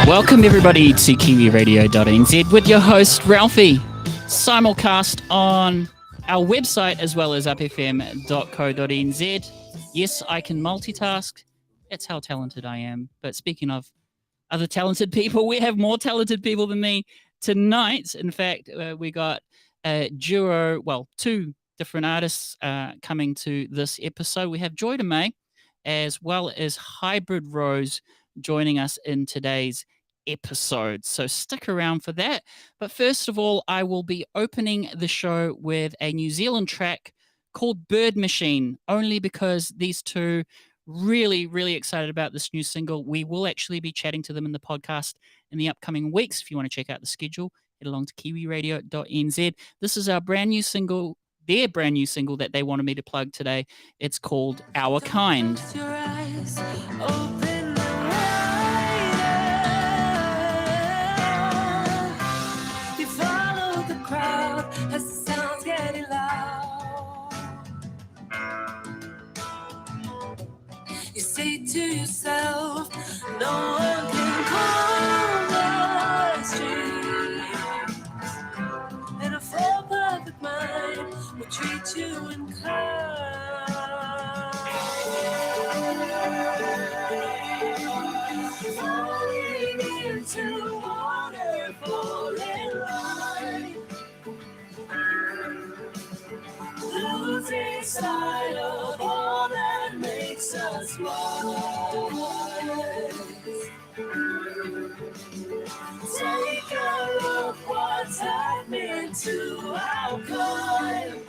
Welcome everybody to KiwiRadio.nz with your host Ralphie. Simulcast on our website as well as upfm.co.nz. Yes, I can multitask. That's how talented I am. But speaking of other talented people, we have more talented people than me tonight. In fact, we got a duo, well, two different artists coming to this episode. We have Joy to May as well as Hybrid Rose joining us in today's episode. So stick around for that. But first of all, I will be opening the show with a New Zealand track called Bird Machine, only because these two really excited about this new single. We will actually be chatting to them in the podcast in the upcoming weeks. If you want to check out the schedule, head along to kiwiradio.nz. This is our brand new single, their brand new single that they wanted me to plug today. It's called Our Kind. You say to yourself, no one can calm the streets. And a full perfect mind will treat you in kind. Falling into waterfall in light. Losing sight of all that makes us wise. Take a look what's happening to our kind.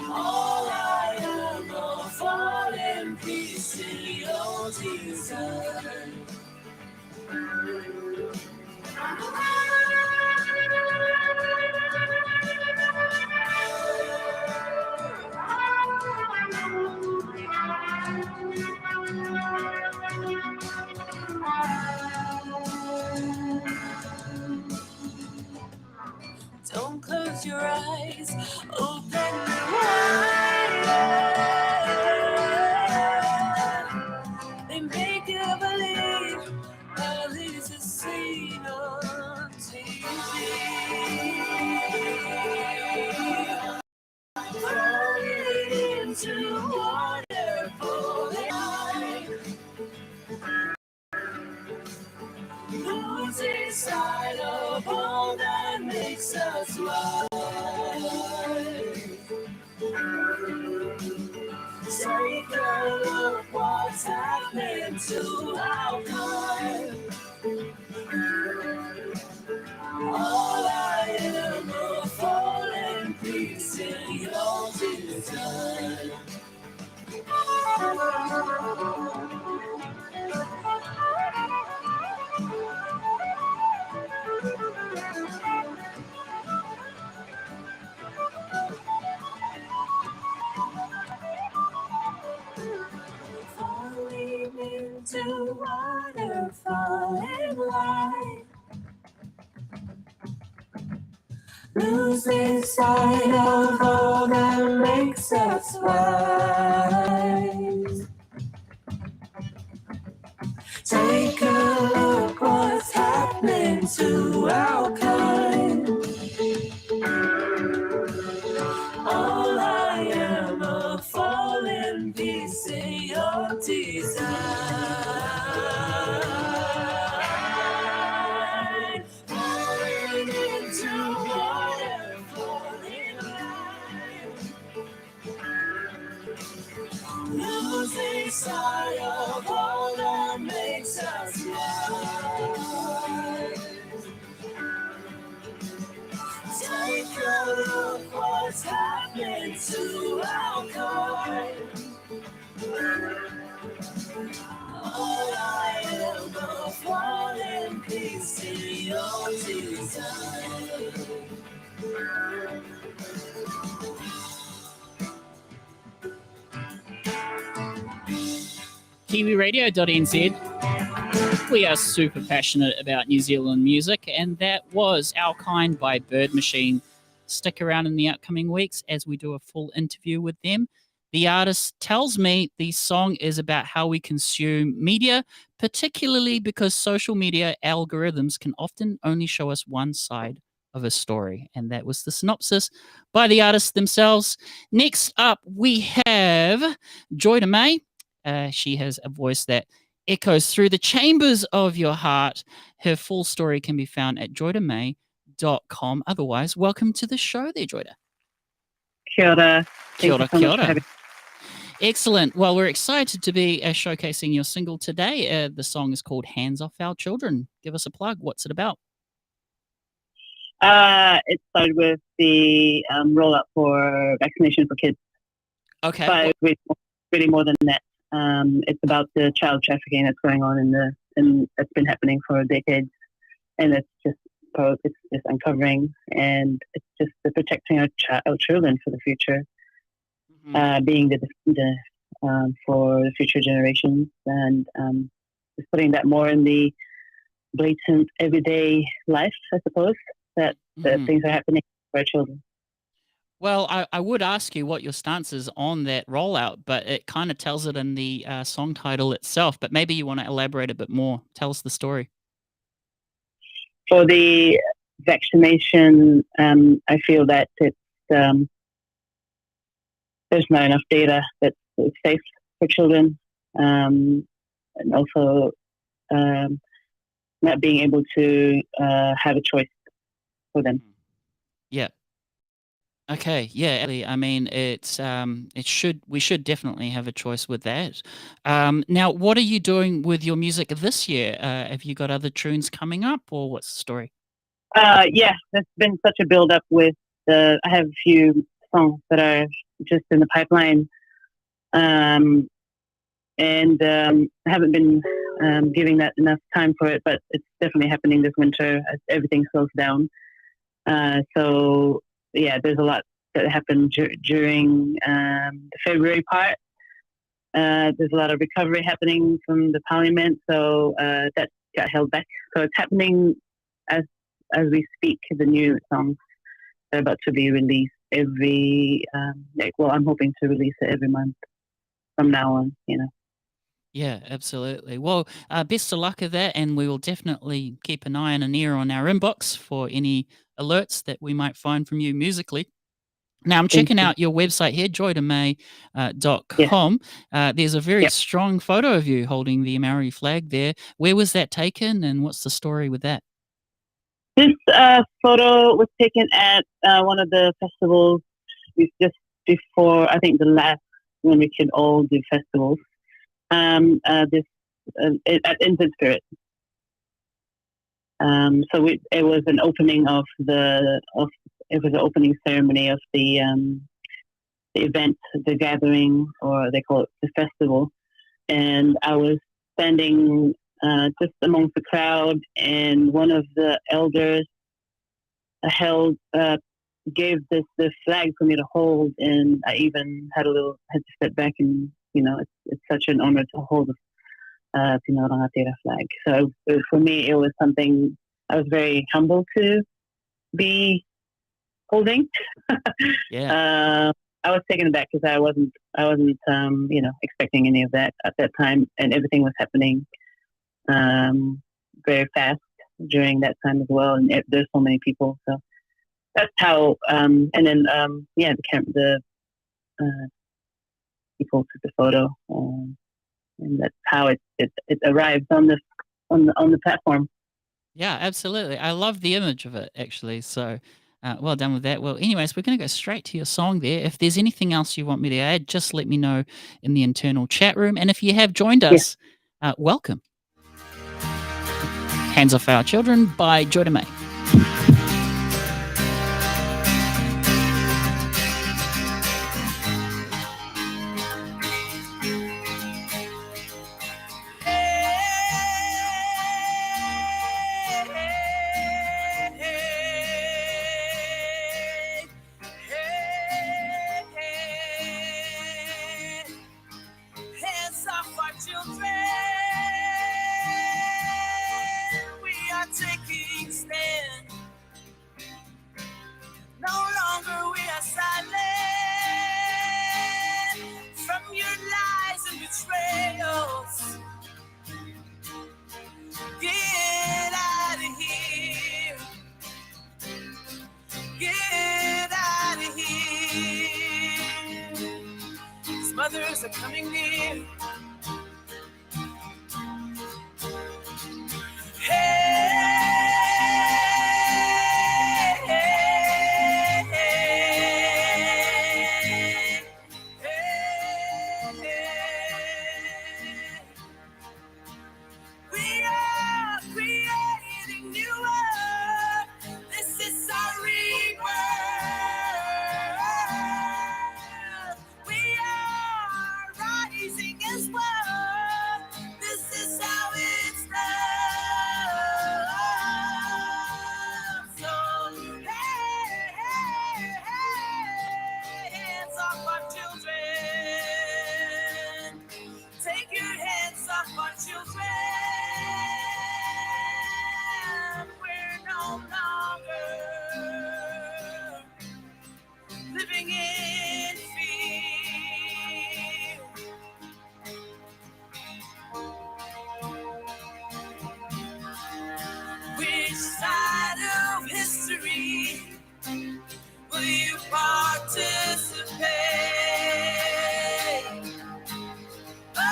All I am a falling piece in your design. Don't close your eyes, open them wide. They make you believe all is a scene on TV. Falling into waterfall light. Losing sight of all that makes us wise. Take a look what's happening to our kind. All I am a falling piece in your design. Falling into waterfall and light. Losing sight of all that makes us wise. Take a look what's happening to our kind. All I am a falling piece in your design. Falling into waterfall in light. Losing sight of all that makes us wise. Take a look what's happening to our kind. All I am a falling piece in your design. KiwiRadio.nz. We are super passionate about New Zealand music, and that was Our Kind by Bird Machine. Stick around in the upcoming weeks as we do a full interview with them. The artist tells me the song is about how we consume media, particularly because social media algorithms can often only show us one side of a story. And that was the synopsis by the artists themselves. Next up, we have Joy to May. She has a voice that echoes through the chambers of your heart. Her full story can be found at joytomay.com. Otherwise, welcome to the show there, Joyda. Kia ora. Kia ora, Thank you so kia much for ora. having Excellent. Well, we're excited to be showcasing your single today. The song is called Hands Off Our Children. Give us a plug. What's it about? It started with the rollout for vaccination for kids, Okay. but it's really more than that. It's about the child trafficking that's going on and that's been happening for decades, and it's just uncovering, and it's just the protecting our children for the future, being the for the future generations, and just putting that more in the blatant everyday life, I suppose, that things are happening for our children. Well, I would ask you what your stance is on that rollout, but it kind of tells it in the song title itself. But maybe you want to elaborate a bit more. Tell us the story. For the vaccination, I feel that it's there's not enough data that's safe for children, and also not being able to have a choice for them. Yeah. Okay. Yeah. I mean, we should definitely have a choice with that. Now, what are you doing with your music this year? Have you got other tunes coming up, or what's the story? Yeah, there's been such a build up with I have a few songs that are just in the pipeline, and I haven't been giving that enough time for it, but it's definitely happening this winter as everything slows down. So yeah, there's a lot that happened during the February part. There's a lot of recovery happening from the parliament, so that got held back. So it's happening as we speak. The new songs are about to be released every. I'm hoping to release it every month from now on. Yeah, absolutely. Well, best of luck with that, and we will definitely keep an eye and an ear on our inbox for any alerts that we might find from you musically. Now, I'm checking out your website here, joytomay.com. There's a very strong photo of you holding the Maori flag there. Where was that taken, and what's the story with that? This photo was taken at one of the festivals just before, I think, the last when we could all do festivals. At NZT. So it was an opening it was an opening ceremony of the event, the gathering, or they call it the festival. And I was standing just amongst the crowd, and one of the elders gave the flag for me to hold, and I even had to step back, and it's such an honor to hold the Tino Rangatira flag. So for me, it was something I was very humbled to be holding. Yeah. I was taken aback because I wasn't expecting any of that at that time, and everything was happening very fast during that time as well, and there's so many people. So that's how. And then the people took the photo, and that's how it arrived on the platform. Yeah, absolutely. I love the image of it, actually. So well done with that. Well, anyways, we're going to go straight to your song there. If there's anything else you want me to add, just let me know in the internal chat room. And if you have joined us, welcome. Hands Off Our Children by Joy to May. Hands off our children. We are taking stand. Mothers are coming near. We are creating new earth. This is our rebirth. We are rising as one. This is how it's done. So, hands off our children. Take your hands off our children. We're no longer living in fear. Which side of history will you participate? Oh,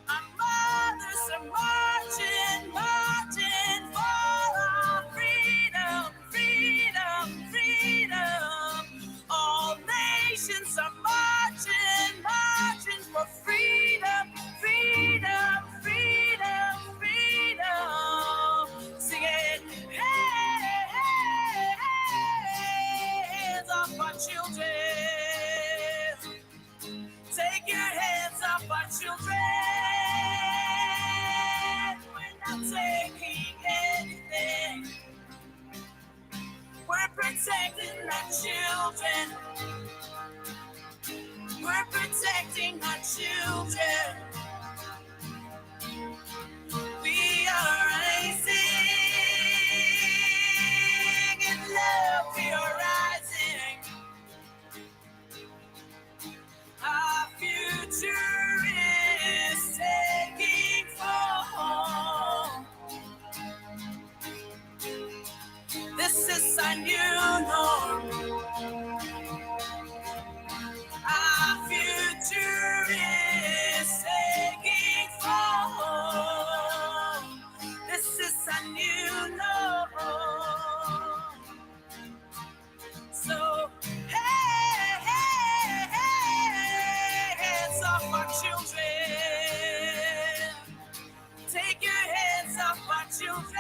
our mothers are marching, marching for our freedom, freedom, freedom. All nations are marching, marching for freedom, freedom, freedom, freedom. Singing, hands off our children. Take your hands off our children. We're not taking anything. We're protecting our children. We're protecting our children. We are rising in love. We are rising. Our future is taking form. This is our new norm. Our future is taking form. This is our new norm. So, hands off our children. Take your hands off our children.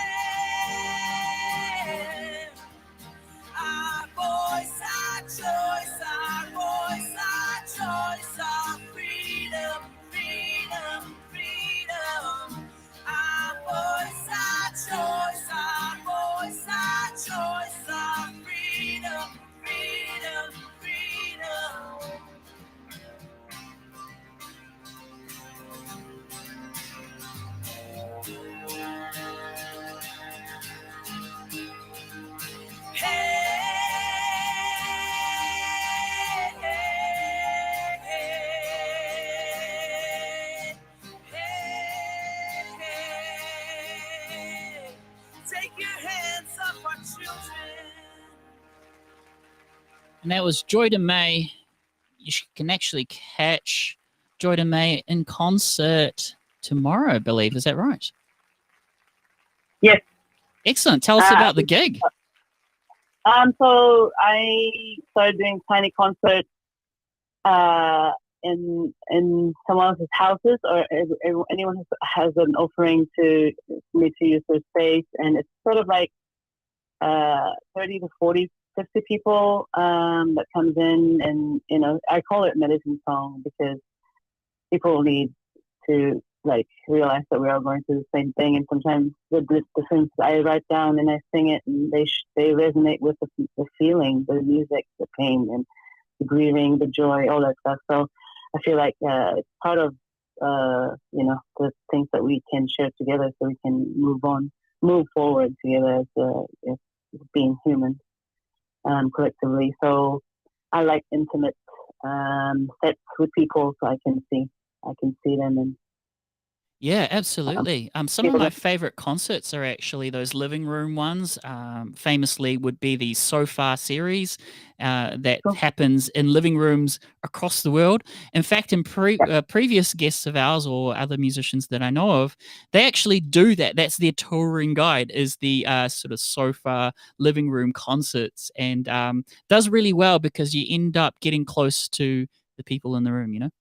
Our voice, our choice, our voice, our choice, our freedom, freedom, freedom. Our voice, our choice, our voice, our choice, our freedom, freedom, freedom. Take your hands off our children. And that was Joy May. You can actually catch Joy May in concert tomorrow, I believe. Is that right? Yes. Excellent. Tell us about the gig. So I started doing tiny concerts in someone else's houses, or anyone who has an offering to me to use their space, and it's sort of like 30 to 40, 50 people that comes in, and I call it medicine song because people need to realize that we're all going through the same thing, and sometimes the things I write down and I sing it, and they resonate with the feeling, the music, the pain, and the grieving, the joy, all that stuff. So I feel like it's part of the things that we can share together, so we can move forward together as being human collectively. So I like intimate sets with people, so I can see I can see them and Yeah, absolutely. Some of feel my it. favorite concerts are actually those living room ones. Famously, would be the So Far series that Cool. happens in living rooms across the world. In fact, in previous guests of ours or other musicians that I know of, they actually do that. That's their touring guide, is the sort of So Far living room concerts, and does really well because you end up getting close to the people in the room. You know.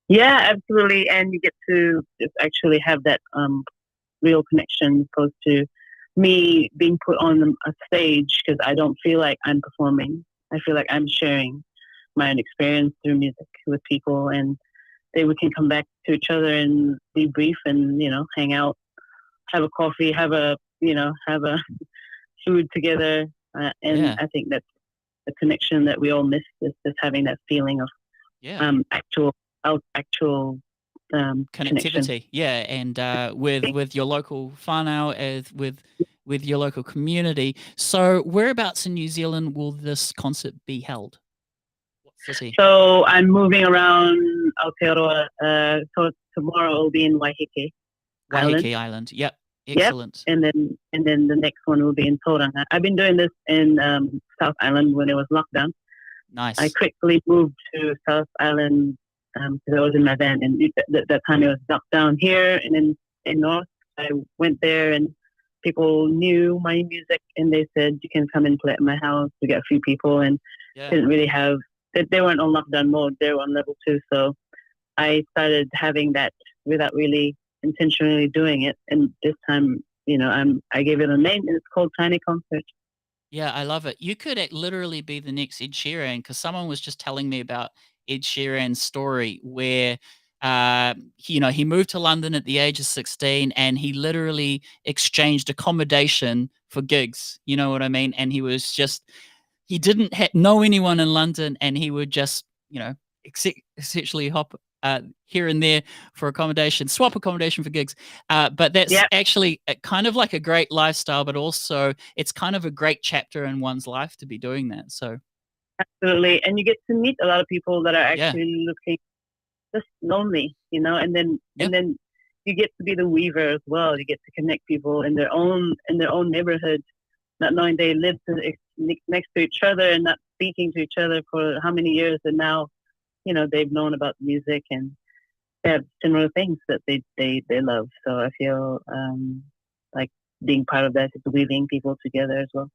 Yeah, absolutely. And you get to just actually have that real connection as opposed to me being put on a stage because I don't feel like I'm performing. I feel like I'm sharing my own experience through music with people, and then we can come back to each other and debrief and hang out, have a coffee, have a food together, and Yeah. I think that's the connection that we all miss is just having that feeling of Yeah. actual connection. Connectivity, yeah, and with your local whānau, as with your local community. So, whereabouts in New Zealand will this concert be held? What city? So I'm moving around Aotearoa. So tomorrow will be in Waiheke Island. Waiheke Island. Yep, Yep. excellent. And then the next one will be in Tauranga. I've been doing this in South Island when it was lockdown. Nice. I quickly moved to South Island because I was in my van, and that time it was locked down here. And then in North, I went there, and people knew my music, and they said you can come and play at my house. We got a few people, and Yeah. didn't really have. They weren't on lockdown mode. They were on level 2. So I started having that without really intentionally doing it. And this time, I gave it a name, and it's called Tiny Concert. Yeah, I love it. You could literally be the next Ed Sheeran, because someone was just telling me about Ed Sheeran's story where, he moved to London at the age of 16 and he literally exchanged accommodation for gigs. You know what I mean? And he didn't know anyone in London, and he would just, essentially hop here and there for accommodation, swap accommodation for gigs. But that's Yeah, actually kind of like a great lifestyle, but also it's kind of a great chapter in one's life to be doing that. So, absolutely. And you get to meet a lot of people that are yeah. actually looking just lonely, and then Yep. you get to be the weaver as well. You get to connect people in their own neighborhood, not knowing they live next to each other and not speaking to each other for how many years, and now they've known about music and they have similar things that they love. So I feel like being part of that is weaving people together as well.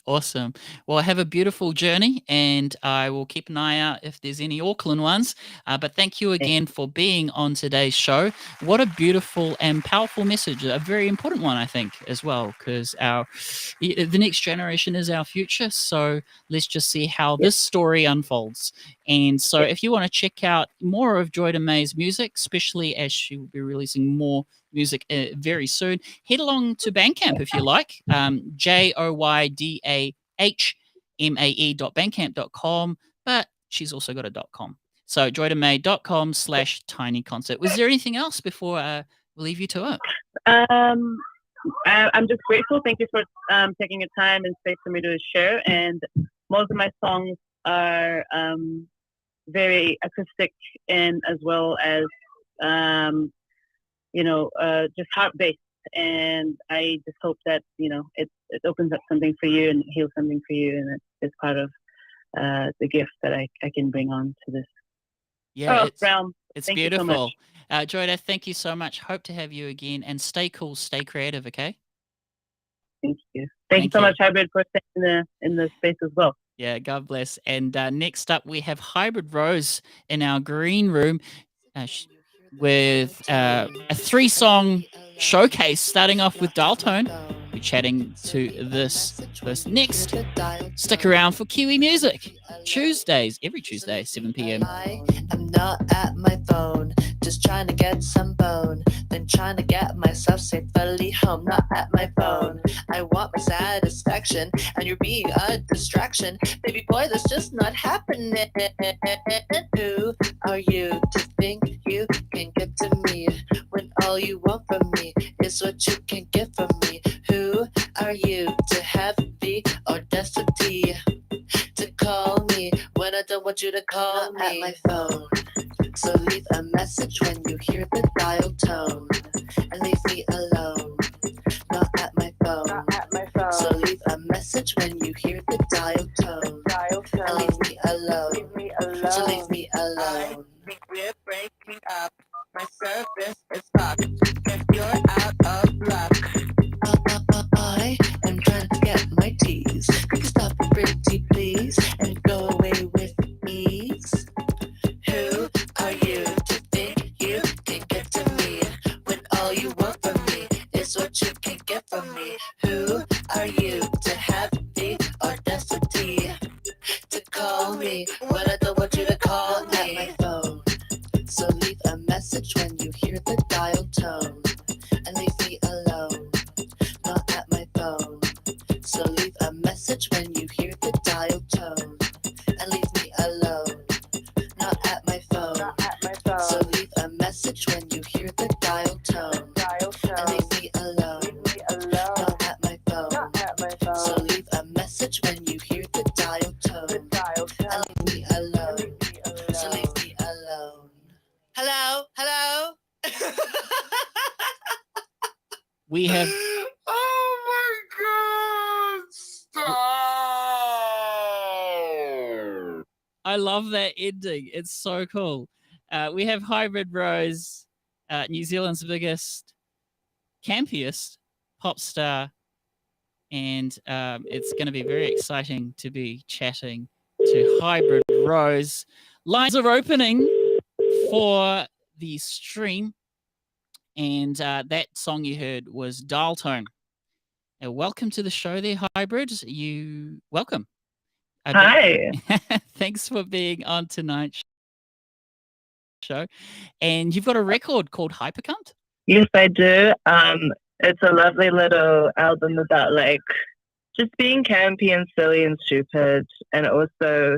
Awesome. Well, have a beautiful journey, and I will keep an eye out if there's any Auckland ones. But thank you again for being on today's show. What a beautiful and powerful message, a very important one, I think, as well, because the next generation is our future. So let's just see how this story unfolds. And so, if you want to check out more of Joy to May's music, especially as she will be releasing more music very soon, head along to Bandcamp if you like, joydahme.bandcamp.com, but she's also got a .com. So joytomay.com/tiny concert. Was there anything else before we leave you to it? I'm just grateful. Thank you for taking your time and space for me to share. And most of my songs are very acoustic, and as well as just heart-based. And I just hope that it opens up something for you and heals something for you, and it's part of the gift that I can bring on to this realm. It's Thank beautiful. you so much. Joyda, thank you so much. Hope to have you again, and stay cool, stay creative, okay? Thank you. Thank you so much, Hybrid, for staying in the space as well. Yeah, God bless. And next up, we have Hybrid Rose in our green room with a 3-song showcase, starting off with Dial Tone. We're chatting to this next. Stick around for Kiwi music. Every Tuesday, 7 p.m. I'm not at my phone, just trying to get some bone, then trying to get myself safely home. Not at my phone, I want my satisfaction, and you're being a distraction. Baby boy, that's just not happening. Who are you to think you can get to me when all you want from me is what you can get from me? Who are you to have the audacity to call me when I don't want you to call me? At my phone, So leave a message when you hear the dial tone, and leave me alone, not at my phone. So leave a message when you hear the dial tone, and leave me alone. So leave me alone. I think we're breaking up. My service is fucked. If you're out of luck, I am trying to get my teas. Could you stop it pretty please and go away with ease? Who are you to think you can get to me when all you want from me is what you can get from me? Who are you to have the audacity to call me when I don't want you to call me? At my phone. So leave a message when you hear the dial tone, and leave me alone, not at my phone. So leave a message when you hear the dial tone, and leave me alone, not at my phone. So leave a message when you hear the dial tone, and leave me alone, not at my phone. So leave a message when you hear the dial tone, and leave me alone. So leave me alone. Hello? Hello? We have Oh my god! Stop! I love that ending. It's so cool. We have Hybrid Rose, New Zealand's biggest, campiest pop star, and it's going to be very exciting to be chatting to Hybrid Rose. Lines are opening for the stream, and that song you heard was Dial Tone. Welcome to the show there, Hybrid. Welcome. Hi. Thanks for being on tonight's show. And you've got a record called Hypercunt? Yes, I do. It's a lovely little album about like just being campy and silly and stupid, and it also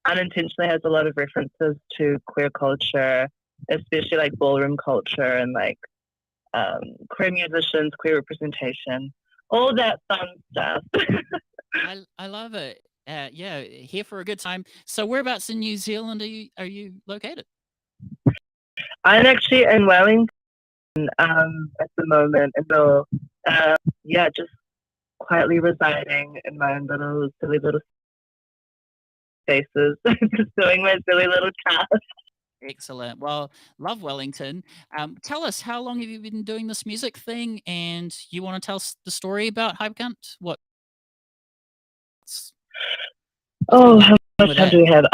unintentionally has a lot of references to queer culture, especially like ballroom culture and like queer musicians, queer representation, all that fun stuff. I love it. Yeah, here for a good time. So whereabouts in New Zealand are you located? I'm actually in Wellington at the moment, and so yeah, just quietly residing in my own little silly little spaces, just doing my silly little tasks. Excellent. Well, love Wellington. Tell us, how long have you been doing this music thing? And you want to tell us the story about Hypercunt? What? Oh, how much with time that? do we have?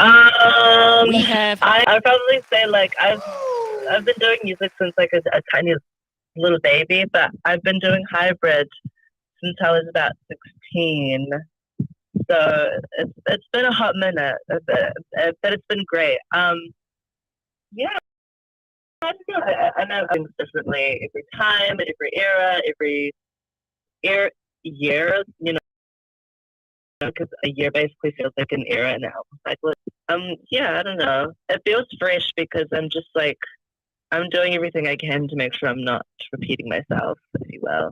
We have. I'd probably say like I've been doing music since like a tiny little baby, but I've been doing hybrid since I was about 16. So it's been a hot minute, but it's been great. Yeah, I don't know. I know things differently every time, at every era, every year. You know, because a year basically feels like an era in an album cycle. Yeah, I don't know. It feels fresh because I'm just like I'm doing everything I can to make sure I'm not repeating myself, if you will.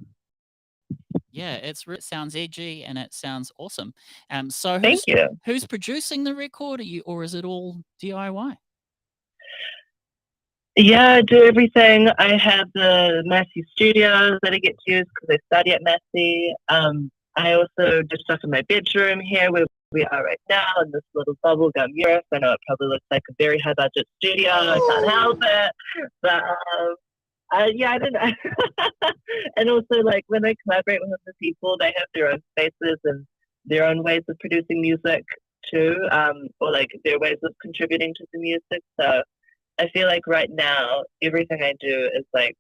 Yeah, it sounds edgy and it sounds awesome. So Thank you. Who's producing the record? Or is it all DIY? Yeah, I do everything. I have the Massey studios that I get to use because I study at Massey. I also do stuff in my bedroom here where we are right now in this little bubblegum Europe. I know it probably looks like a very high budget studio. I can't help it. But yeah, I don't know. And also, like, when I collaborate with other people, they have their own spaces and their own ways of producing music too, or like their ways of contributing to the music. So I feel like right now, everything I do is like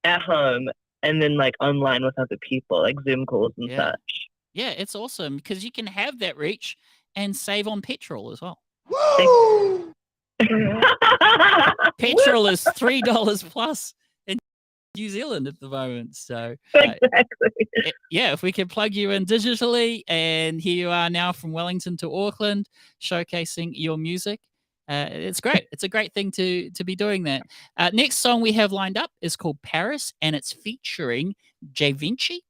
at home and then like online with other people, like Zoom calls and such. Yeah, it's awesome because you can have that reach and save on petrol as well. Petrol is $3 plus in New Zealand at the moment. So exactly. Yeah, if we can plug you in digitally, and here you are now from Wellington to Auckland, showcasing your music. It's great. It's a great thing to be doing that. Next song we have lined up is called Paris, and it's featuring Jay Vinci.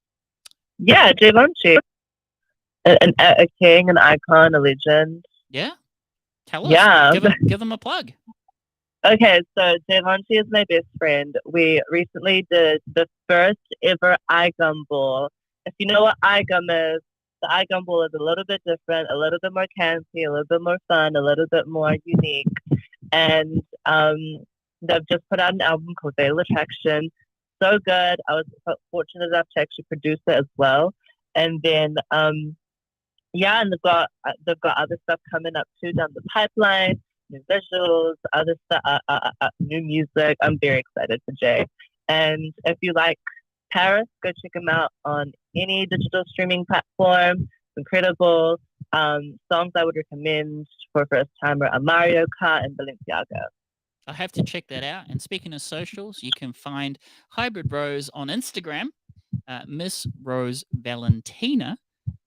Yeah, Jay Vinci. A king, an icon, a legend. Yeah. Tell us. Give them a plug. Okay, so Devontae is my best friend. We recently did the first ever iGum ball. If you know what iGum is, the iGum ball is a little bit different, a little bit more campy, a little bit more fun, a little bit more unique. And they've just put out an album called Fatal Attraction. So good. I was fortunate enough to actually produce it as well. And then yeah, and they've got other stuff coming up too down the pipeline, new visuals, other stuff, new music. I'm very excited for Jay. And if you like Paris, go check him out on any digital streaming platform. It's incredible. Songs I would recommend for first timer are Mario Kart and Balenciaga. I have to check that out. And speaking of socials, you can find Hybrid Rose on Instagram, Miss Rose Valentina.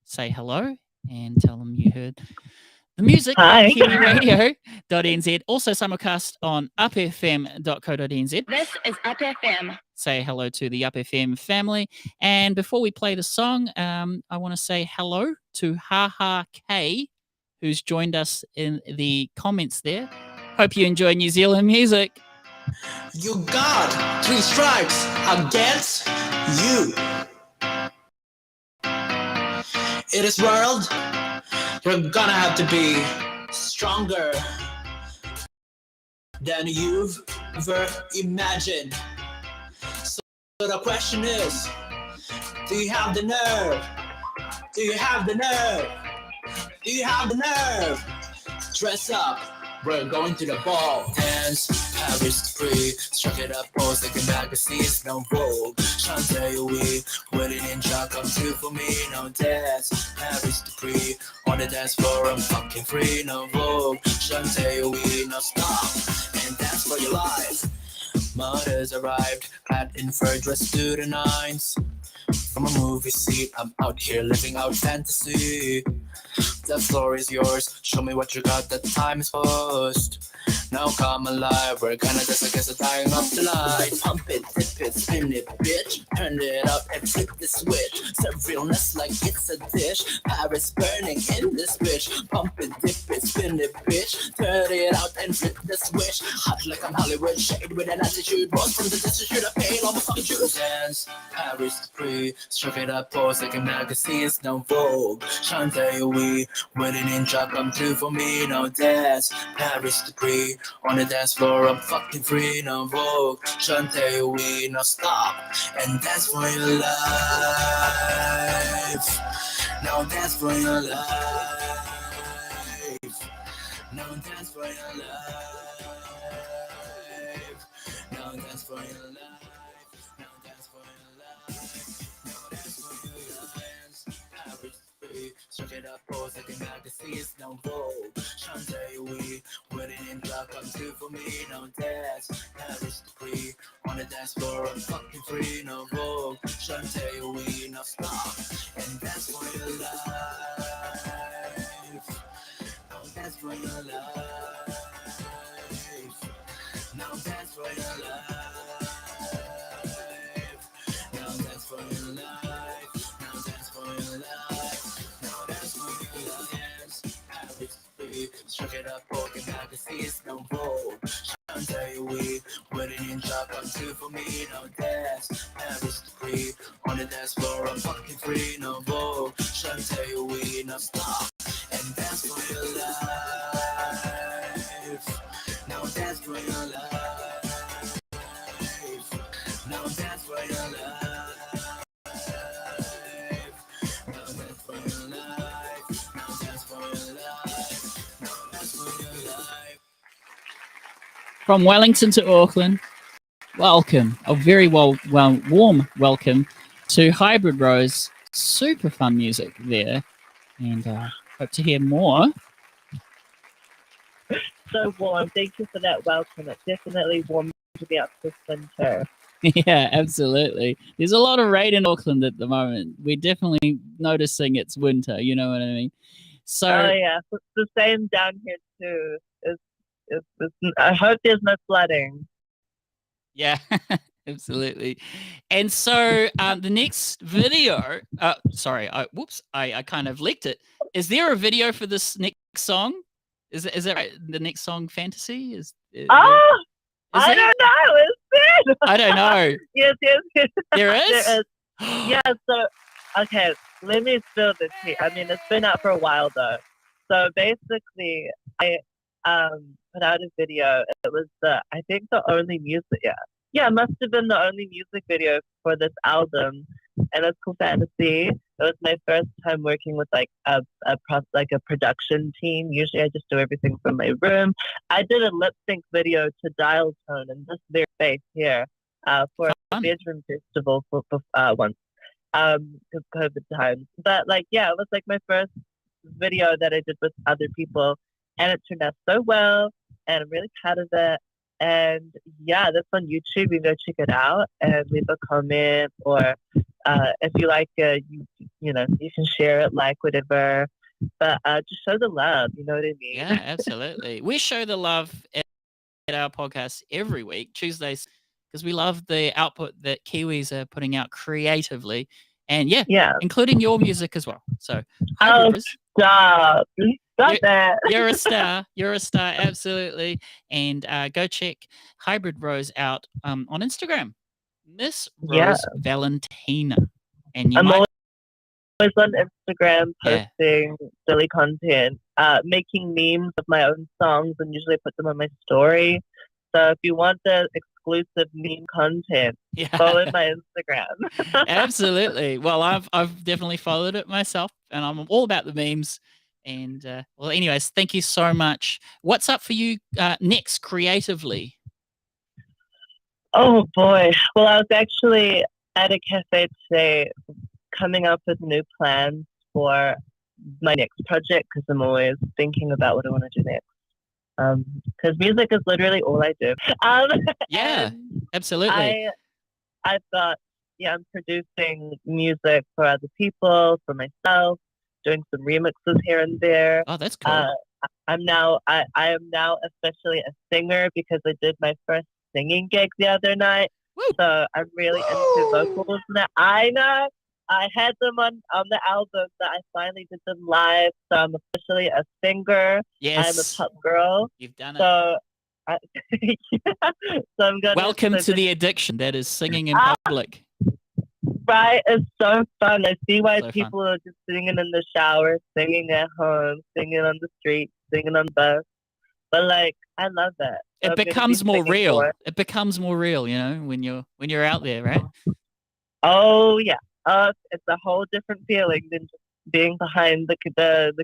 Say hello and tell them you heard the music Hi. on kiwiradio.nz. Also simulcast on upfm.co.nz. This is Up FM. Say hello to the Up FM family. And before we play the song, I want to say hello to Haha K, who's joined us in the comments there. Hope you enjoy New Zealand music. You got 3 strikes against you. In this world, you're gonna have to be stronger than you've ever imagined. So the question is, do you have the nerve? Do you have the nerve? Do you have the nerve? Dress up. We're going to the ball. Dance, Paris free. Struck it up, pose like a magazines, no vogue. Chantel, we waiting in job, come through for me. No dance, Paris free. On the dance floor, I'm fucking free, no vogue. Chantel, we no stop. And dance for your life. Mothers arrived, clad in fur, dressed to the nines. From a movie seat, I'm out here living out fantasy. The floor is yours, show me what you got, the time is post. Now come alive, we're gonna dance against the dying of the light. Pump it, dip it, spin it, bitch. Turn it up and flip the switch. Serve realness like it's a dish. Paris burning in this bitch. Pump it, dip it, spin it, bitch. Turn it out and flip the switch. Hot like I'm Hollywood, shade with an attitude. Boss from the distance, should have paid all my fucking juice. Dance, Paris free. Struck it up, pose like a magazines, no vogue. Chantel, we waiting in job, come through for me, no dance. Paris degree, on the dance floor, I'm fucking free, no vogue. Chantel, we no stop, and dance for your life. Now dance for your life. Now dance for your life. Now dance for your life. Now dance for your life. Struck it up, pose like a magazines, no vogue. Chantel, we waiting in job, come through for me, no dance. Paris degree, on the dance floor, I'm fucking free, no vogue. Chantel, we no stop, and dance for your life. Now dance for your life. Now dance for your life. Now dance for your life. Now dance for your life. Struck it up, broken magazines, no vogue. Chantel, we waiting in job, come through for me, no dance. Paris degree, on the dance floor, I'm fucking free, no vogue. Chantel, we no stop, and dance for your life. Now dance for your life. Now dance for your life. From Wellington to Auckland, welcome, a very warm welcome to Hybrid Rose. Super fun music there, and hope to hear more. So warm. Thank you for that welcome. It's definitely warm to be up this winter. Yeah, absolutely. There's a lot of rain in Auckland at the moment. We're definitely noticing it's winter, you know what I mean? So, oh yeah, it's the same down here too. I hope there's no flooding. Yeah, absolutely. And so the next video, sorry, I kind of leaked it. Is there a video for this next song? Is it right? The next song, Fantasy? Oh, Is I it? don't know. Is it? I don't know. Yes. There is? There is. Yeah, so, okay, let me spill this here. I mean, it's been out for a while, though. So, basically, I put out a video. It was I think the only music, yeah, it must have been the only music video for this album, and it's called Fantasy. It was my first time working with, like, a production team. Usually, I just do everything from my room. I did a lip sync video to Dial Tone in this very space here for a Fun. bedroom festival for once, because COVID times. But like, yeah, it was like my first video that I did with other people, and it turned out so well, and I'm really proud of it. And yeah, that's on YouTube. You can go check it out and leave a comment, or if you like, you know, you can share it, like whatever. But just show the love. You know what I mean? Yeah, absolutely. We show the love at our podcast every week, Tuesdays, because we love the output that Kiwis are putting out creatively. And yeah, Yeah. including your music as well. So, Oh, Hybrid Rose, stop! Stop that! you're a star. You're a star, absolutely. And go check Hybrid Rose out on Instagram, Miss Yeah. Rose Valentina. And you I'm might, always on Instagram Yeah. posting silly content, making memes of my own songs, and usually put them on my story. So if you want the exclusive meme content, follow yeah, my Instagram. absolutely. Well, I've definitely followed it myself, and I'm all about the memes. And well, anyways, thank you so much. What's up for you next creatively? Oh boy. Well, I was actually at a cafe today coming up with new plans for my next project, because I'm always thinking about what I want to do next. Because music is literally all I do. Yeah, and absolutely. I've got, yeah, I'm producing music for other people, for myself, doing some remixes here and there. Oh, that's cool. I am now officially a singer, because I did my first singing gig the other night. Woo. So I'm really into vocals now. I know. I had them on the album, but I finally did them live. So I'm officially a singer. Yes, I'm a pop girl. you've done it. So, so I'm gonna. Welcome to the addiction that is singing in public. Right, it's so fun. I see why So people are just singing in the shower, singing at home, singing on the street, singing on the bus. But like, I love that. So It I'm gonna becomes be more singing real. more. It becomes more real, you know, when you're out there, right? Oh yeah, it's a whole different feeling than just being behind the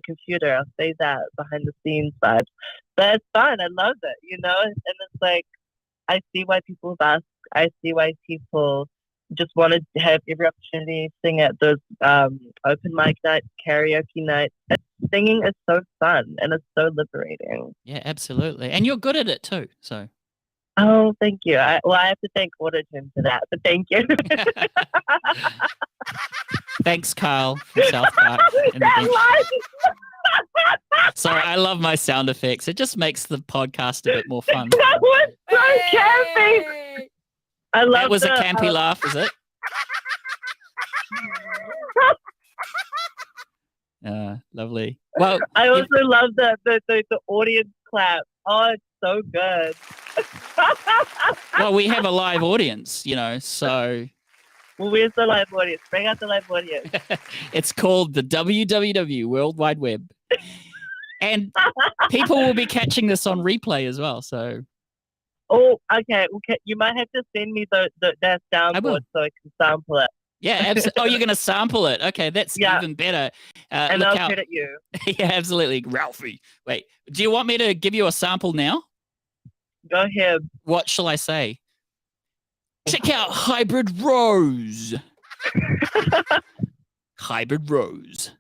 computer. I'll say that, behind the scenes vibes. But it's fun. I love it. You know, and it's like, I see why people ask. I see why people just want to have every opportunity to sing at those open mic nights, karaoke nights. And singing is so fun, and it's so liberating. Yeah, absolutely. And you're good at it too. So Oh, thank you. I have to thank Auto-Tune for that, but thank you. thanks, Kyle from South Park. in the That bench. line- Sorry, I love my sound effects. It just makes the podcast a bit more fun. That was so campy. I love That was a the, campy laugh, is it? Lovely. Well, I also love the audience clap. Oh, it's so good. well, we have a live audience, you know, so Well, where's the live audience? Bring out the live audience. it's called the WWW World Wide Web. And people will be catching this on replay as well. So Oh, okay. You might have to send me that soundboard so I can sample it. yeah, absolutely. Oh, you're going to sample it. Okay, that's Yeah. even better. And look I'll out. credit you. Yeah, absolutely. Ralphie. Wait, do you want me to give you a sample now? Go ahead. What shall I say? Check out Hybrid Rose. Hybrid Rose.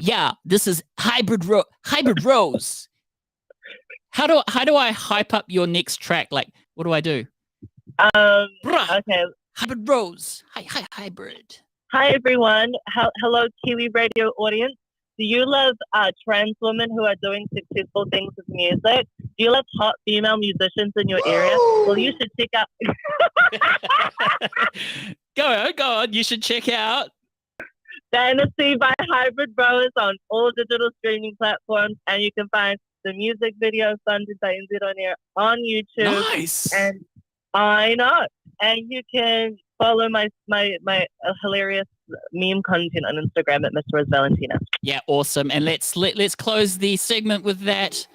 Yeah, this is Hybrid Rose. How do I hype up your next track? Like, what do I do? Bruh, Okay. Hybrid Rose. Hi, Hybrid. Hi, everyone. Hello, Kiwi Radio audience. Do you love trans women who are doing successful things with music? Do you love hot female musicians in your area? Well, you should check out. Go on. You should check out. The NZT by Hybrid Bros on all digital streaming platforms, and you can find the music video Sunday by NZ on Air on YouTube. Nice. And I know. And you can follow my hilarious meme content on Instagram at Miss Rose Valentina. Yeah, awesome. And let's close the segment with that.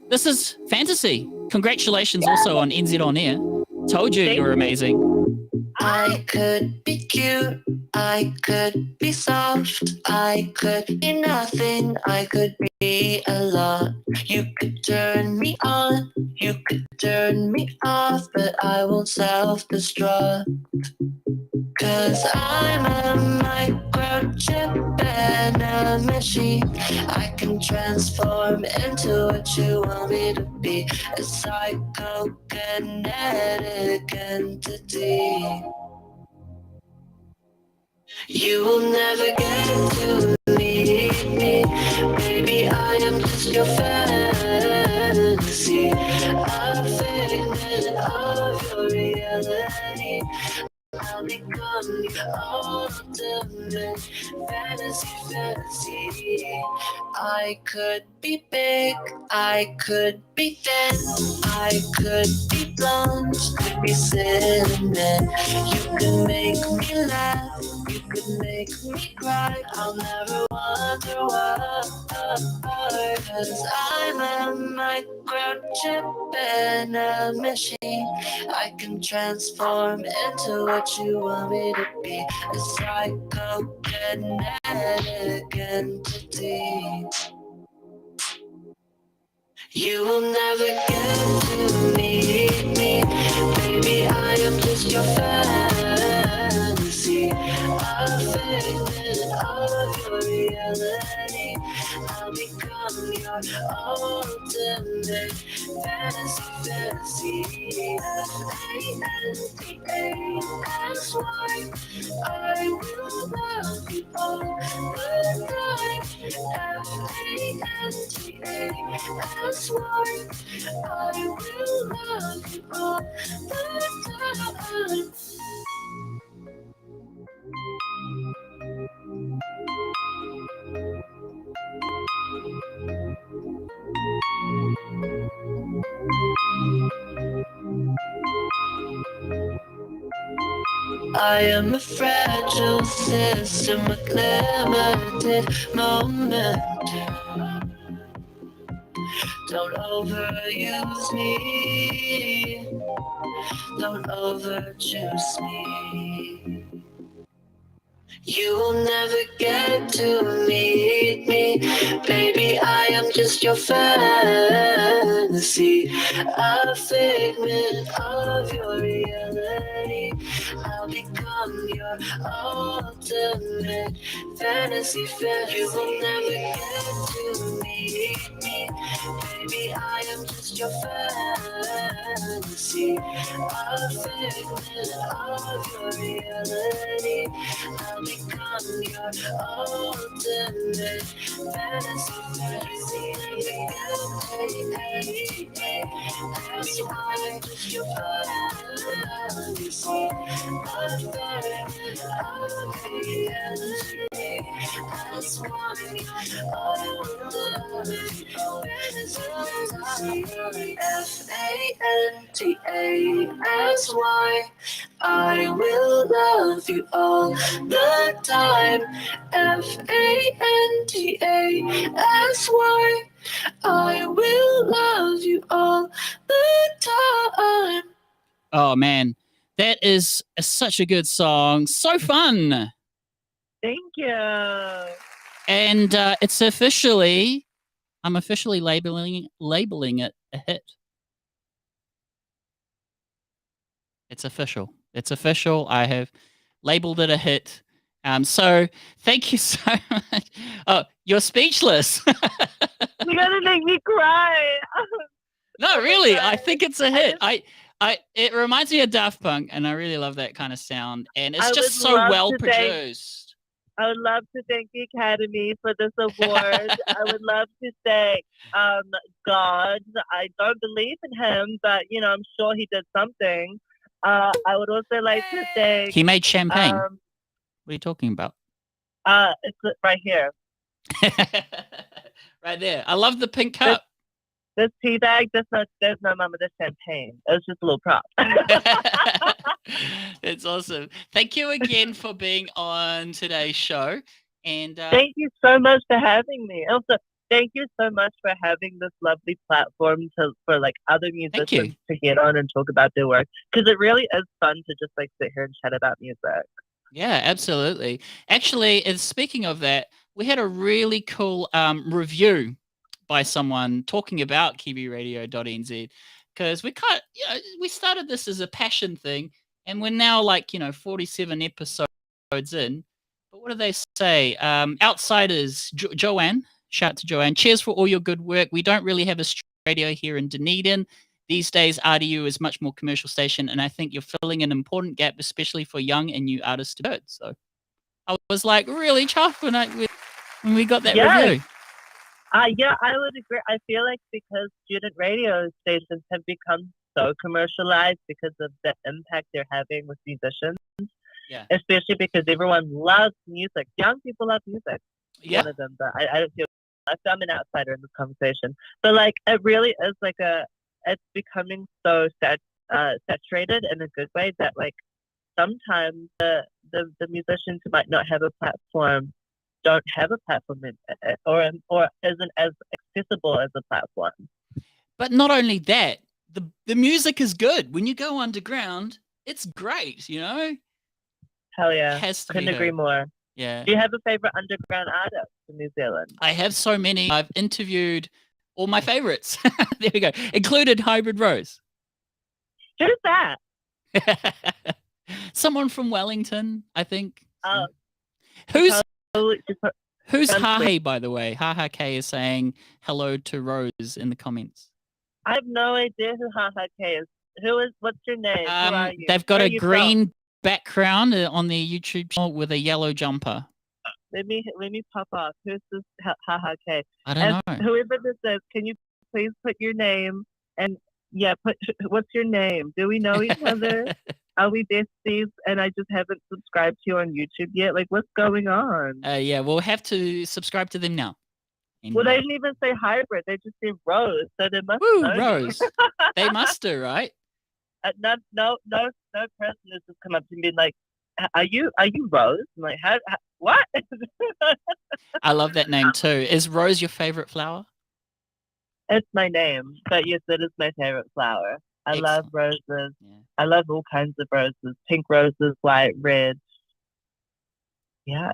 This is Fantasy. Congratulations also on NZ on Air. Told you were amazing. I could be cute, I could be soft, I could be nothing, I could be a lot. You could turn me on, you could turn me off, but I won't self-destruct. 'Cause I'm a microchip and a machine. I can transform into what you want me to be. A psychokinetic entity. You will never get to meet me. Baby, I am just your fantasy. A figment of your reality. I'll become your ultimate fantasy. I could be big, I could be thin, I could be blonde, could be cinnamon. You can make me laugh, you could make me cry. I'll never wonder why. 'Cause I'm a microchip in a machine. I can transform into what you want me to be. A psychokinetic entity. You will never get to meet me. Baby, I am just your fantasy. A figment of your reality. I'll become your ultimate fantasy. F-A-N-T-A-S-Y. I will love you all the time. F-A-N-T-A-S-Y. I will love you all the time. I am a fragile system with limited momentum. Don't overuse me. Don't overjuice me. You will never get to meet me. Baby, I am just your fantasy. A figment of your reality. I'll become your ultimate fantasy. You will never get to meet me. Baby, I am just your fantasy. A figment of your reality. I'll become your ultimate fantasy. That's why I'm just your fantasy. That's why I love you. F-A-N-T-A-S-Y. I will love you all the time. F-A-N-T-A-S-Y. I will love you all the time. Oh man, that is such a good song. So fun. Thank you. And it's I'm officially labeling it a hit. It's official. It's official. I have labeled it a hit. So thank you so much. Oh, you're speechless. You're gonna make me cry. No, Oh my really, God. I think it's a hit. It reminds me of Daft Punk, and I really love that kind of sound. And it's I just would so love well to thank- produced. I would love to thank the Academy for this award. I would love to thank God. I don't believe in him, but I'm sure he did something. I would also like to thank He made champagne. um, What are you talking about? It's right here. Right there. I love the pink cup. This tea bag, there's no mama, there's champagne. It's just a little prop. It's awesome. Thank you again for being on today's show. And thank you so much for having me. Also, thank you so much for having this lovely platform for like other musicians to get on and talk about their work, because it really is fun to just like sit here and chat about music. Yeah, absolutely. Actually, speaking of that, we had a really cool review by someone talking about kiwiradio.nz, because we started this as a passion thing, and we're now like 47 episodes in. But what do they say? Outsiders, Joanne. Shout out to Joanne. Cheers for all your good work. We don't really have a radio here in Dunedin. These days, RDU is much more commercial station, and I think you're filling an important gap, especially for young and new artists to heard. So I was like really chuffed when we got that review. Yeah, I would agree. I feel like because student radio stations have become so commercialized because of the impact they're having with musicians. Yeah. Especially because everyone loves music. Young people love music. Yeah. One of them, but I don't feel I'm an outsider in this conversation. But like it really is like it's becoming so saturated in a good way that like sometimes the musicians who might not have a platform don't have a platform or isn't as accessible as a platform. But not only that, the music is good. When you go underground, it's great, Hell yeah. Couldn't agree more. Yeah. Do you have a favorite underground artist in New Zealand? I have so many. I've interviewed all my favorites. There we go. Included Hybrid Rose. Who's that? Someone from Wellington, I think. Who's Hahe, by the way? Haha K is saying hello to Rose in the comments. I have no idea who Haha K is. What's your name? Who are you? They've got a green background on their YouTube channel with a yellow jumper. Let me pop off. Who's this Haha K? I don't know. Whoever this is, can you please put your name and what's your name? Do we know each other? Are we besties? And I just haven't subscribed to you on YouTube yet. Like, what's going on? Yeah, we'll have to subscribe to them now. Well, they didn't even say hybrid. They just said Rose. So they must know Rose. They must do, right? No person has just come up to me and been like, are you Rose? I'm like, how what? I love that name too. Is Rose your favorite flower? It's my name, but yes, it is my favorite flower. I love roses. Yeah. I love all kinds of roses. Pink roses, white, red. Yeah.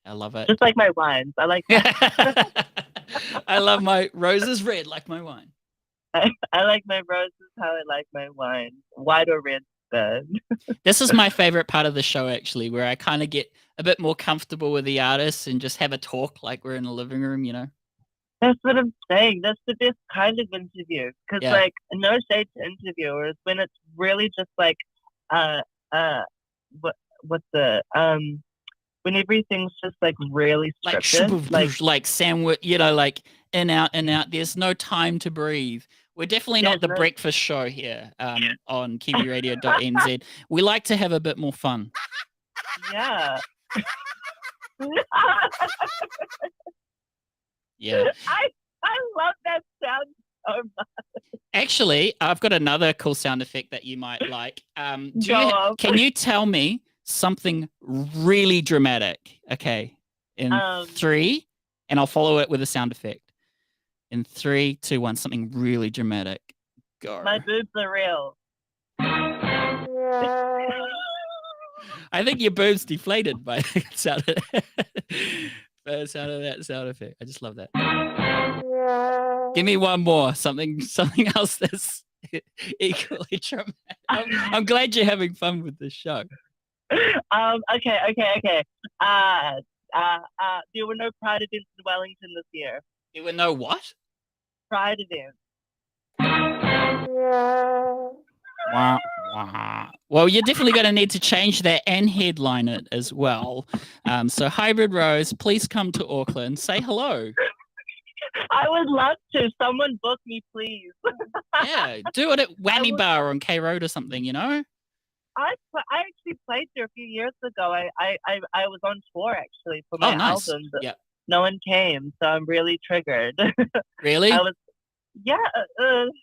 I love it. Just like my wines. I like that. I love my roses red like my wine. I like my roses how I like my wine. White or red, good. This is my favorite part of the show, actually, where I kind of get a bit more comfortable with the artists and just have a talk like we're in a living room, That's what I'm saying. That's the best kind of interview. Because, like, no shade to interviewers when it's really just like, when everything's just like really scripted, like sandwich, like in out. There's no time to breathe. We're definitely not the breakfast show here on kiwiradio.nz. We like to have a bit more fun. Yeah. Yeah. I love that sound so much. Actually, I've got another cool sound effect that you might like. Can you tell me something really dramatic? Okay. In 3, and I'll follow it with a sound effect. In 3, 2, 1, something really dramatic. Go. My boobs are real. I think your boobs deflated by the sound of that sound effect. I just love that. Give me one more. Something else that's equally dramatic. I'm glad you're having fun with this show. Okay. There were no Pride events in Wellington this year. There were no what? Pride events. Wow. Well, you're definitely going to need to change that and headline it as well. So Hybrid Rose, please come to Auckland. Say hello. I would love to. Someone book me, please. Yeah, do it at Whammy Bar on K Road or something, I actually played there a few years ago. I was on tour actually for my Oh, nice. album, but Yeah. no one came, so I'm really triggered. Really? I was yeah,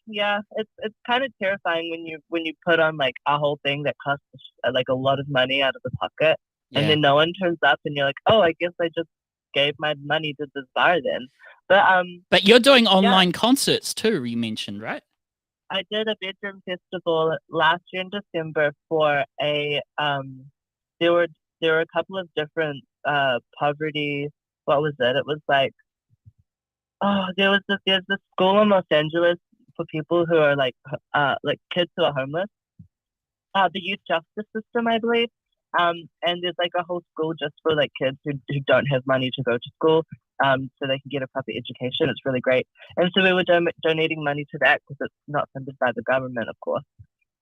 yeah. It's kind of terrifying when you put on like a whole thing that costs like a lot of money out of the pocket, and Yeah. then no one turns up, and you're like, oh, I guess I just gave my money to this bar then. But you're doing yeah, online concerts too, you mentioned, right? I did a bedroom festival last year in December for a there were there were a couple of different poverty. What was it? It was like there's this school in Los Angeles for people who are like kids who are homeless. The youth justice system, I believe. And there's like a whole school just for like kids who don't have money to go to school, so they can get a proper education. It's really great. And so we were donating money to that because it's not funded by the government, of course.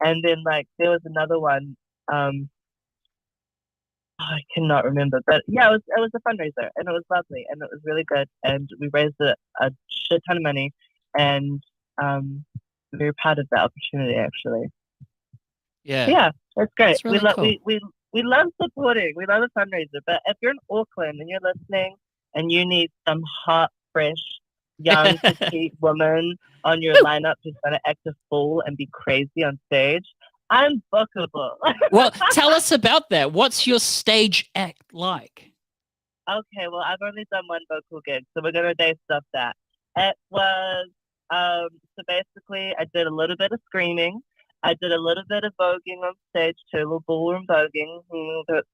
And then like there was another one. I cannot remember, but yeah, it was a fundraiser and it was lovely and it was really good and we raised a shit ton of money and we were proud of that opportunity actually. Yeah. Yeah, it's great. That's really cool. We love supporting. We love a fundraiser. But if you're in Auckland and you're listening and you need some hot, fresh, young, petite woman on your lineup who's gonna act a fool and be crazy on stage, I'm bookable. Well, tell us about that. What's your stage act like? Okay, well, I've only done one vocal gig, so we're gonna base off that. It was so basically I did a little bit of screaming. I did a little bit of voguing on stage too, a little ballroom voguing.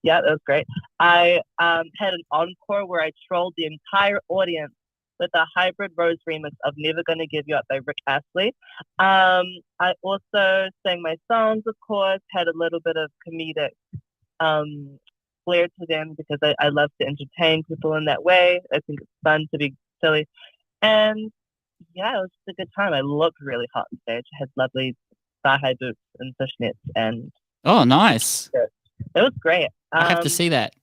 Yeah, that was great. I had an encore where I trolled the entire audience with a hybrid Rose remix of Never Gonna Give You Up by Rick Astley. I also sang my songs, of course, had a little bit of comedic flair to them because I love to entertain people in that way. I think it's fun to be silly. And yeah, it was just a good time. I looked really hot on stage. I had lovely thigh-high boots and fishnets and Oh, nice. it was great. I have to see that.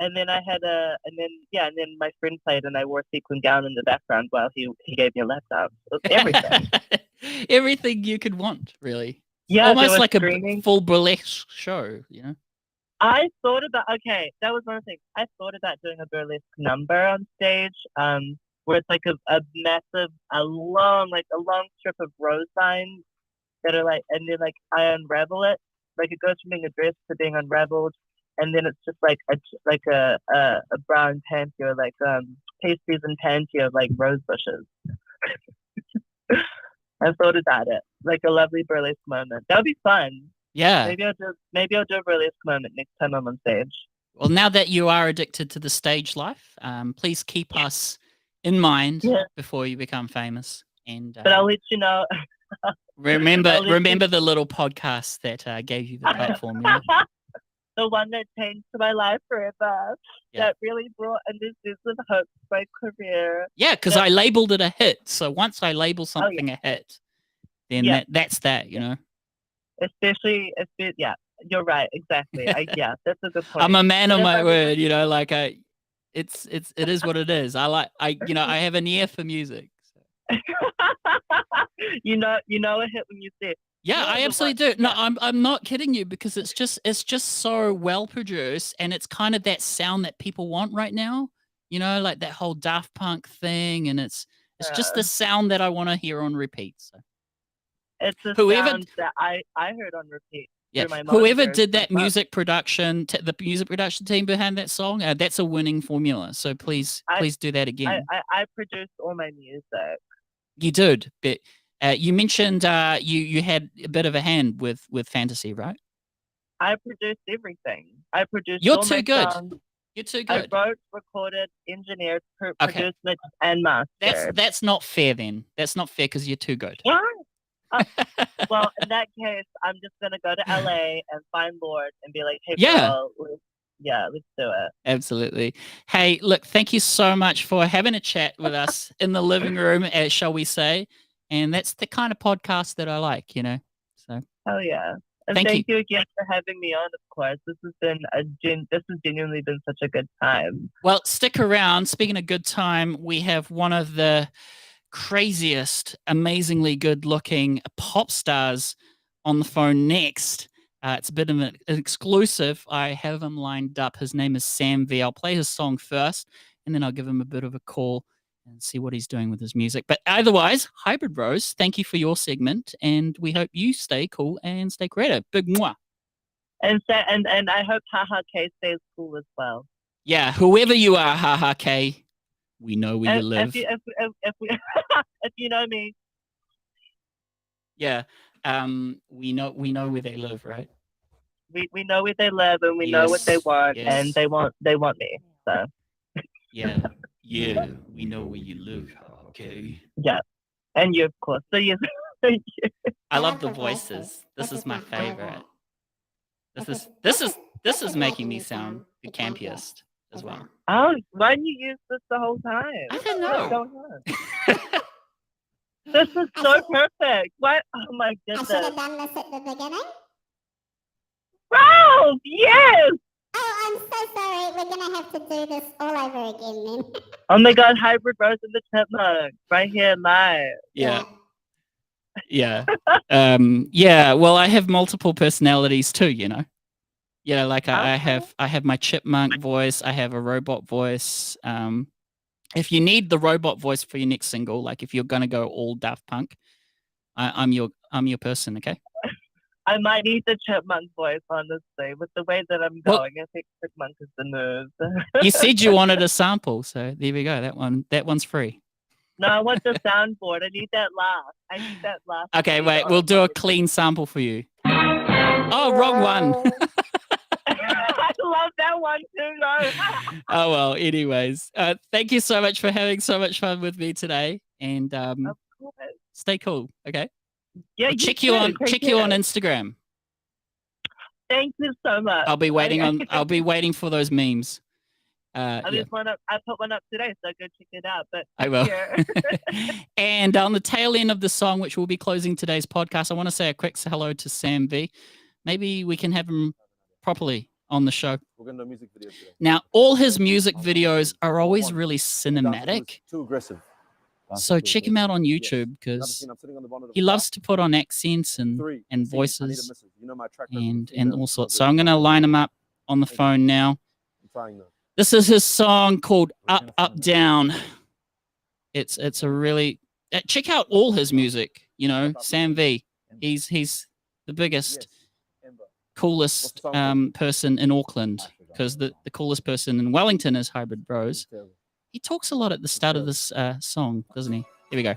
And then and then my friend played and I wore a sequin gown in the background while he gave me a laptop. It was everything. Everything you could want, really. Yeah, there Almost was like screaming. a full burlesque show, you know? I thought about that was one of the things. I thought about doing a burlesque number on stage, where it's like a massive, a long strip of rose signs that are like, and then like I unravel it, like it goes from being a dress to being unraveled, and then it's just like a brown panty or like pastries and panty of like rose bushes. I thought about it, like a lovely burlesque moment. That would be fun. Yeah. Maybe I'll do a burlesque moment next time I'm on stage. Well, now that you are addicted to the stage life, please keep us in mind before you become famous. And but I'll let you know. remember the little podcast that gave you the platform. You know? The one that changed my life forever. Yeah. That really brought a new sense of hope to my career. Yeah, because I labeled it a hit. So once I label something a hit, then that's that, you know. Especially, yeah, you're right, exactly. That's a good point. I'm a man of my word, you know. Like it is what it is. I have an ear for music. So. you know a hit when you see it. Yeah, I absolutely do. No, I'm not kidding you because it's just so well produced and it's kind of that sound that people want right now. You know, like that whole Daft Punk thing, and it's just the sound that I want to hear on repeat. So it's the sound that I heard on repeat. Yeah, whoever did that music production, the music production team behind that song, that's a winning formula. So please do that again. I produced all my music. You did, but you mentioned you had a bit of a hand with fantasy, right? I produced everything. I produced. You're all too my good. songs. You're too good. I wrote, recorded, engineered, produced, and mastered. That's not fair then. That's not fair because you're too good. Why? Well, in that case, I'm just gonna go to LA and find Lord and be like, "Hey, girl, let's do it." Absolutely. Hey, look, thank you so much for having a chat with us in the living room, shall we say? And that's the kind of podcast that I like, you know. So. Oh yeah. And thank you again for having me on, of course. This has genuinely been such a good time. Well, stick around. Speaking of good time, we have one of the craziest, amazingly good-looking pop stars on the phone next. It's a bit of an exclusive. I have him lined up. His name is Sam V. I'll play his song first, and then I'll give him a bit of a call and see what he's doing with his music. But otherwise, Hybrid Bros, thank you for your segment, and we hope you stay cool and stay creative. Big mwah. And I hope Haha K stays cool as well. Yeah, whoever you are, Haha K, we know where you live. If you know me. Yeah, we know where they live, right? We know where they live, and we know what they want, and they want me. So yeah, we know where you live. Okay. Yeah, and you, of course. So you. I love the voices. This is my favorite. This is making me sound the campiest as well. Oh, why didn't you use this the whole time? I don't know. What's going on? This is so perfect. What? Oh my goodness. I should have done this at the beginning. Ralph, yes. Oh, I'm so sorry. We're gonna have to do this all over again then. Oh my God, Hybrid Rose and the Chipmunk right here live. Yeah. Yeah. Well, I have multiple personalities too, you know. Yeah, like I have my chipmunk voice. I have a robot voice. If you need the robot voice for your next single, like if you're gonna go all Daft Punk, I'm your person. Okay. I might need the chipmunk voice, honestly, with the way that I'm going. I think chipmunk is the move. You said you wanted a sample, so there we go. That one's free. No, I want the soundboard. I need that laugh. Okay, wait. We'll do a clean sample for you. Oh, wrong one. I love that one too, though. Oh well. Anyways, thank you so much for having so much fun with me today, and Of course. stay cool. Okay. Yeah. I'll check you on Instagram. Thank you so much. I'll be waiting for those memes. I put one up today, so go check it out. But I will. Yeah. And on the tail end of the song, which will be closing today's podcast, I want to say a quick hello to Sam V. Maybe we can have him properly on the show. We're going to do a music video today. Now, all his music videos are always really cinematic. Too aggressive. So check him out on YouTube because he loves to put on accents and voices and all sorts. So I'm going to line him up on the phone now. This is his song called Up, Up, Down. It's a really... check out all his music, you know, Sam V. He's the biggest, coolest person in Auckland because the coolest person in Wellington is Hybrid Bros. He talks a lot at the start of this song, doesn't he? Here we go.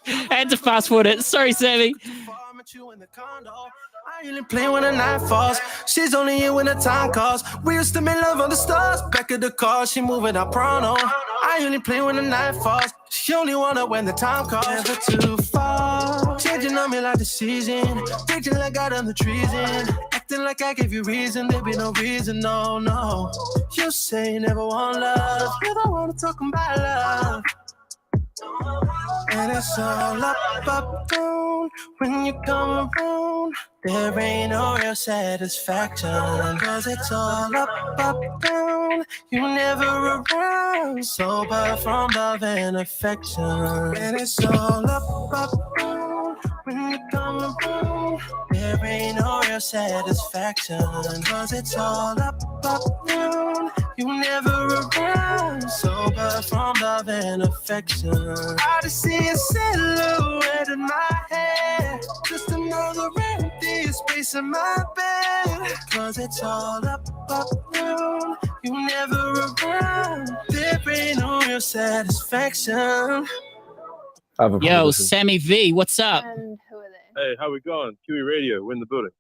I had to fast forward it. Sorry, Sammy. I only play when the night falls. She's only here when the time calls. We used to make love on the stars. Back of the car, she moving up prono. I only play when the night falls. She only wanna when the time calls. Never too far. Changing on me like the season. Preaching like I done the treason. Acting like I gave you reason. There be no reason, no. You say you never want love. You don't wanna talk about love. And it's all up, down. When you come around, there ain't no real satisfaction. Cause it's all up, down. You never around. Sober from love and affection. And it's all up, down. When you come around, there ain't no real satisfaction. Cause it's all up, down. You never around. Sober from love and affection. I just see a silhouette in my head. Just another empty space in my bed. Cause it's all up, down. You never around. There ain't no real satisfaction. Yo, Sammy V, what's up? And who are they? Hey, how we going? Kiwi Radio, we're in the building.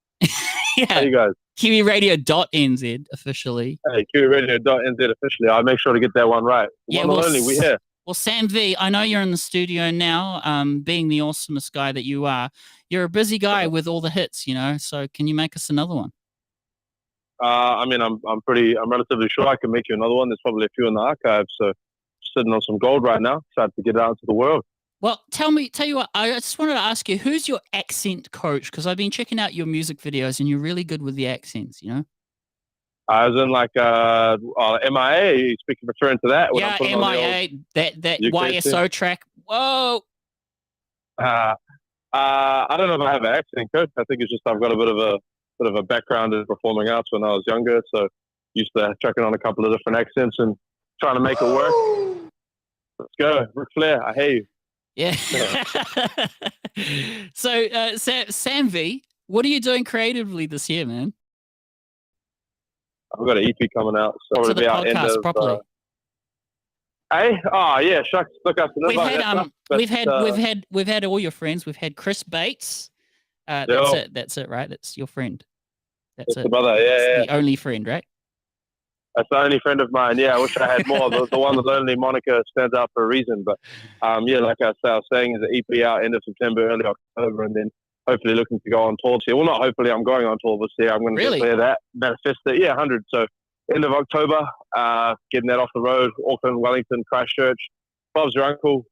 Yeah, How you guys? KiwiRadio.nz officially. Hey, KiwiRadio.nz officially. I'll make sure to get that one right. Yeah, One and only, we here. Well, Sam V, I know you're in the studio now, being the awesomest guy that you are. You're a busy guy with all the hits, you know, so can you make us another one? I mean, I'm relatively sure I can make you another one. There's probably a few in the archive, so sitting on some gold right now. Excited to get it out into the world. Well, tell you what, I just wanted to ask you, who's your accent coach? Because I've been checking out your music videos and you're really good with the accents, you know? I was in like MIA, you speaking referring to that? Yeah, MIA, that YSO track. Whoa! I don't know if I have an accent coach. I think it's just I've got a bit of bit of a background in performing arts when I was younger, so used to tracking on a couple of different accents and trying to make it work. Let's go, Ric Flair. I hear you. Yeah. So, Sam V, what are you doing creatively this year, man? I've got an EP coming out, so To it'll the be out end podcast of. properly. Hey, oh yeah, shucks. Look after We've had all your friends. We've had Chris Bates. That's it. That's it, right? That's your friend. That's it. The brother. Yeah. The only friend, right? That's the only friend of mine. Yeah, I wish I had more. The one with the only moniker stands out for a reason. But yeah, like I was saying, is the EP out end of September, early October, and then hopefully looking to go on tour this year. Well, not hopefully, I'm going on tour this year. I'm going to declare that, manifest it. Yeah, 100. So end of October, getting that off the road, Auckland, Wellington, Christchurch. Bob's your uncle.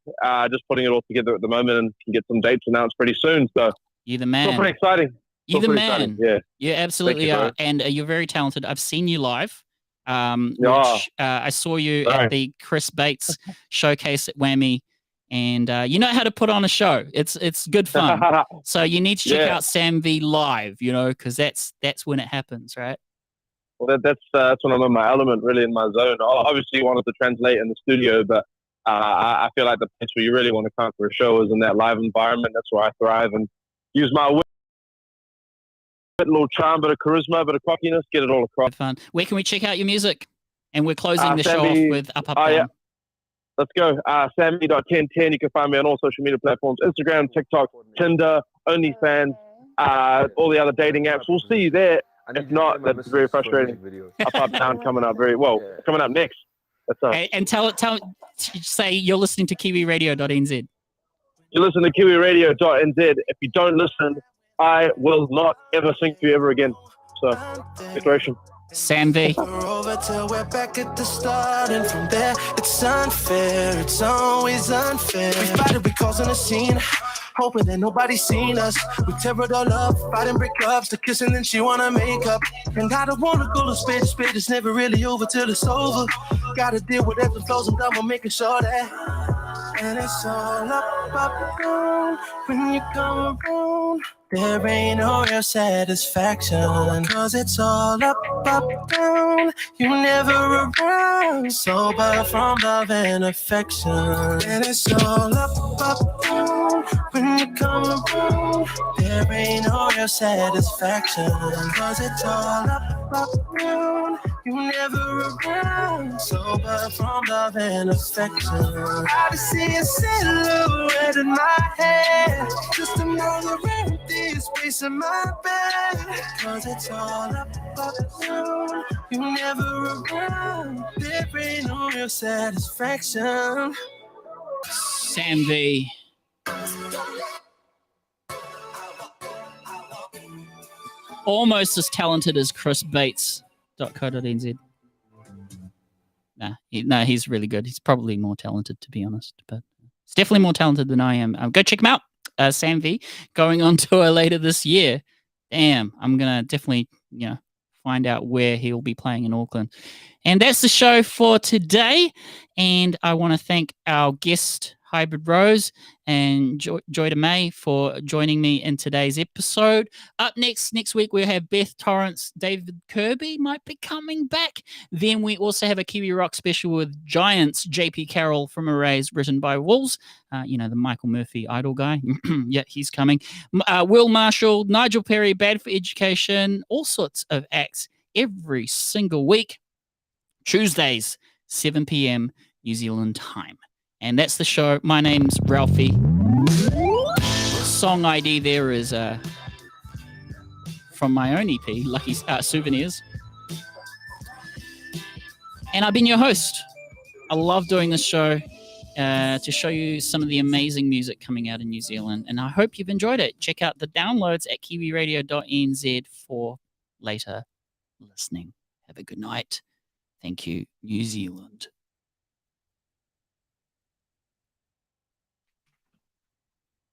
Just putting it all together at the moment and can get some dates announced pretty soon. So you're the man. It's pretty exciting. You're the man. Exciting. Yeah, you absolutely are, and you're very talented. I've seen you live. Which I saw you at the Chris Bates showcase at Whammy, and you know how to put on a show. It's good fun. So you need to check out Sam V live, you know, because that's when it happens, right? Well, that's when I'm in my element, really in my zone. Obviously, you wanted to translate in the studio, but I feel like the place where you really want to come for a show is in that live environment. That's where I thrive and use my wit, a little charm, bit of charisma, bit of cockiness, get it all across. Fun. Where can we check out your music? And we're closing the show off with Up, Up, Down. Yeah. Let's go. Sammy.1010. You can find me on all social media platforms, Instagram, TikTok, Tinder, OnlyFans, all the other dating apps. We'll see you there. If not, that's very frustrating. Up, Up, Down coming up coming up next. That's us. And say you're listening to kiwiradio.nz. You listen to kiwiradio.nz. If you don't listen, I will not ever sing to you ever again. So, declaration. Sam V. We're over till we're back at the start, and from there it's unfair. It's always unfair. We fight we causing a scene, hoping that nobody's seen us. We tear it all up, fighting breakups, the kissing, and she wanna make up. And I don't wanna go to spade. It's never really over till it's over. Gotta deal with ebbs and flows, and I'm making sure that. And it's all up, down when you come around. There ain't no real satisfaction, cause it's all up, down. You never around, sober from love and affection. And it's all up, down when you come around. There ain't no real satisfaction, cause it's all up, down. You never around, sober from love and affection. I just see a silhouette in my head, just another empty space in my bed. Cause it's all up, down. You never around, there ain't no real satisfaction. Sam V. Almost as talented as Chris Bates. .co.nz. Nah, he's really good. He's probably more talented, to be honest, but he's definitely more talented than I am. Go check him out. Sam V going on tour later this year. Damn, I'm gonna definitely find out where he'll be playing in Auckland. And that's the show for today. And I want to thank our guest Hybrid Rose and Joy May for joining me in today's episode. Up next week, we'll have Beth Torrance, David Kirby might be coming back. Then we also have a Kiwi Rock special with Giants, JP Carroll from Arrays, written by Wolves. The Michael Murphy idol guy. Yeah, he's coming. Will Marshall, Nigel Perry, Bad for Education, all sorts of acts every single week. Tuesdays, 7 p.m. New Zealand time. And that's the show. My name's Ralphie. Song ID there is from my own EP, Lucky Souvenirs. And I've been your host. I love doing this show to show you some of the amazing music coming out in New Zealand. And I hope you've enjoyed it. Check out the downloads at kiwiradio.nz for later listening. Have a good night. Thank you, New Zealand.